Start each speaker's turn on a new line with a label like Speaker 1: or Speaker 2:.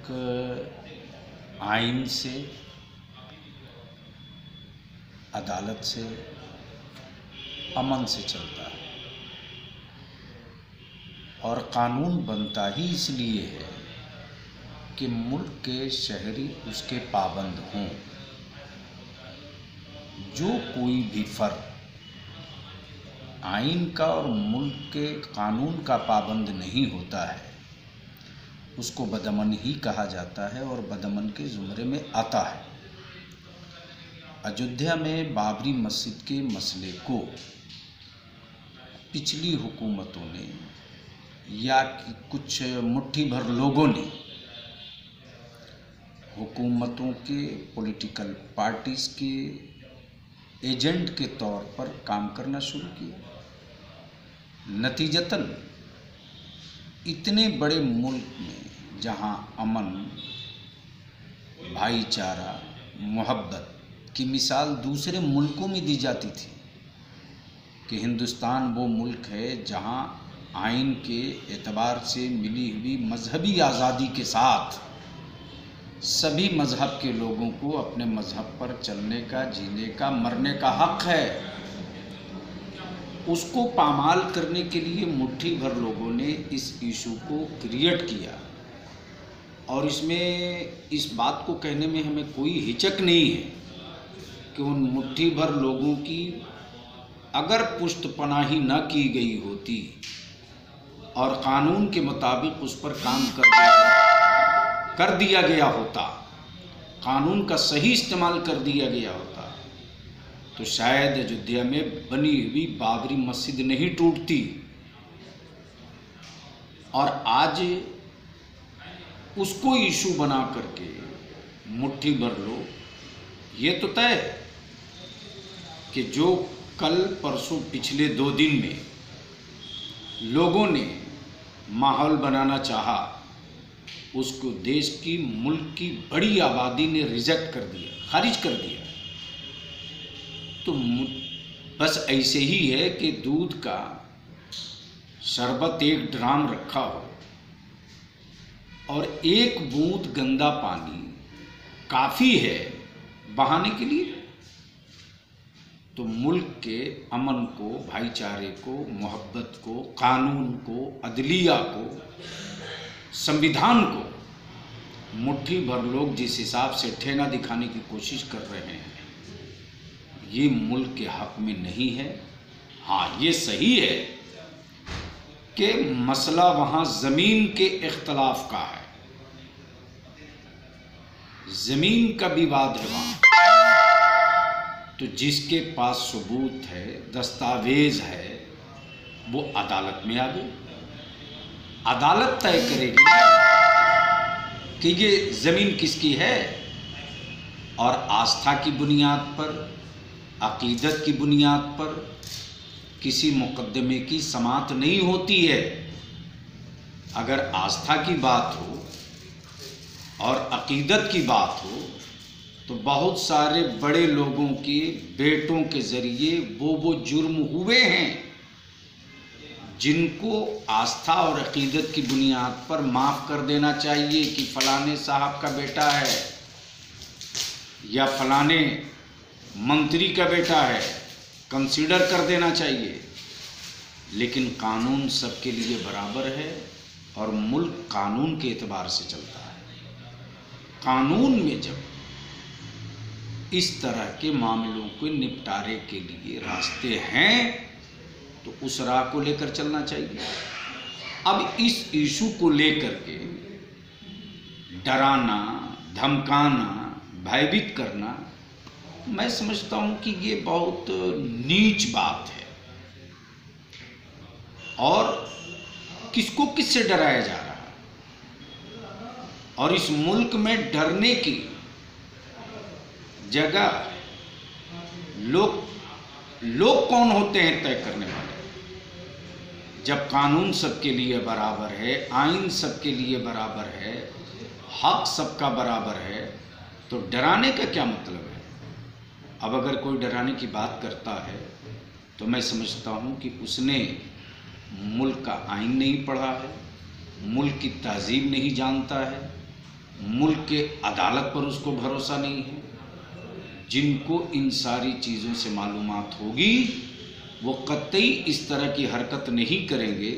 Speaker 1: मुल्क आइन से, अदालत से, अमन से चलता है और कानून बनता ही इसलिए है कि मुल्क के शहरी उसके पाबंद हों। जो कोई भी फर्द आइन का और मुल्क के कानून का पाबंद नहीं होता है उसको बदअमन ही कहा जाता है और बदअमन के ज़ुमरे में आता है। अयोध्या में बाबरी मस्जिद के मसले को पिछली हुकूमतों ने या कुछ मुट्ठी भर लोगों ने हुकूमतों के पॉलिटिकल पार्टीज़ के एजेंट के तौर पर काम करना शुरू किया। नतीजतन इतने बड़े मुल्क में जहां अमन, भाईचारा, मोहब्बत की मिसाल दूसरे मुल्कों में दी जाती थी कि हिंदुस्तान वो मुल्क है जहां आइन के एतबार से मिली हुई मजहबी आज़ादी के साथ सभी मज़हब के लोगों को अपने मज़हब पर चलने का, जीने का, मरने का हक़ है। उसको पामाल करने के लिए मुट्ठी भर लोगों ने इस इशू को क्रिएट किया और इसमें इस बात को कहने में हमें कोई हिचक नहीं है कि उन मुट्ठी भर लोगों की अगर पुष्टपनाही न की गई होती और कानून के मुताबिक उस पर काम कर दिया गया होता, कानून का सही इस्तेमाल कर दिया गया होता, तो शायद अयोध्या में बनी हुई बाबरी मस्जिद नहीं टूटती। और आज उसको इशू बना करके मुट्ठी भर लोग, ये तो तय है कि जो कल परसों पिछले 2 दिन में लोगों ने माहौल बनाना चाहा उसको देश की, मुल्क की बड़ी आबादी ने रिजेक्ट कर दिया, खारिज कर दिया। तो बस ऐसे ही है कि दूध का शरबत 1 ड्राम रखा हो और 1 बूंद गंदा पानी काफ़ी है बहाने के लिए। तो मुल्क के अमन को, भाईचारे को, मोहब्बत को, कानून को, अदलिया को, संविधान को मुट्ठी भर लोग जिस हिसाब से ठेंगा दिखाने की कोशिश कर रहे हैं ये मुल्क के हक में नहीं है। हाँ, ये सही है कि मसला वहाँ ज़मीन के इख्तलाफ का है, ज़मीन का विवाद है वहाँ। तो जिसके पास सबूत है, दस्तावेज है, वो अदालत में आ गई। अदालत तय करेगी कि ये ज़मीन किसकी है और आस्था की बुनियाद पर, अकीदत की बुनियाद पर किसी मुकदमे की समाअत नहीं होती है। अगर आस्था की बात हो और अकीदत की बात हो तो बहुत सारे बड़े लोगों के बेटों के ज़रिए वो जुर्म हुए हैं जिनको आस्था और अकीदत की बुनियाद पर माफ़ कर देना चाहिए कि फलाने साहब का बेटा है या फलाने मंत्री का बेटा है, कंसीडर कर देना चाहिए। लेकिन कानून सबके लिए बराबर है और मुल्क कानून के एतबार से चलता है। कानून में जब इस तरह के मामलों के निपटारे के लिए रास्ते हैं तो उस राह को लेकर चलना चाहिए। अब इस इशू को लेकर के डराना, धमकाना, भयभीत करना, मैं समझता हूं कि ये बहुत नीच बात है। और किसको किससे डराया जा रहा है और इस मुल्क में डरने की जगह लोग कौन होते हैं तय करने वाले। जब कानून सबके लिए बराबर है, आइन सबके लिए बराबर है, हक सबका बराबर है, तो डराने का क्या मतलब है। अब अगर कोई डराने की बात करता है तो मैं समझता हूँ कि उसने मुल्क का आइन नहीं पढ़ा है, मुल्क की तहजीब नहीं जानता है मुल्क के अदालत पर उसको भरोसा नहीं है। जिनको इन सारी चीज़ों से मालूमात होगी वो कतई इस तरह की हरकत नहीं करेंगे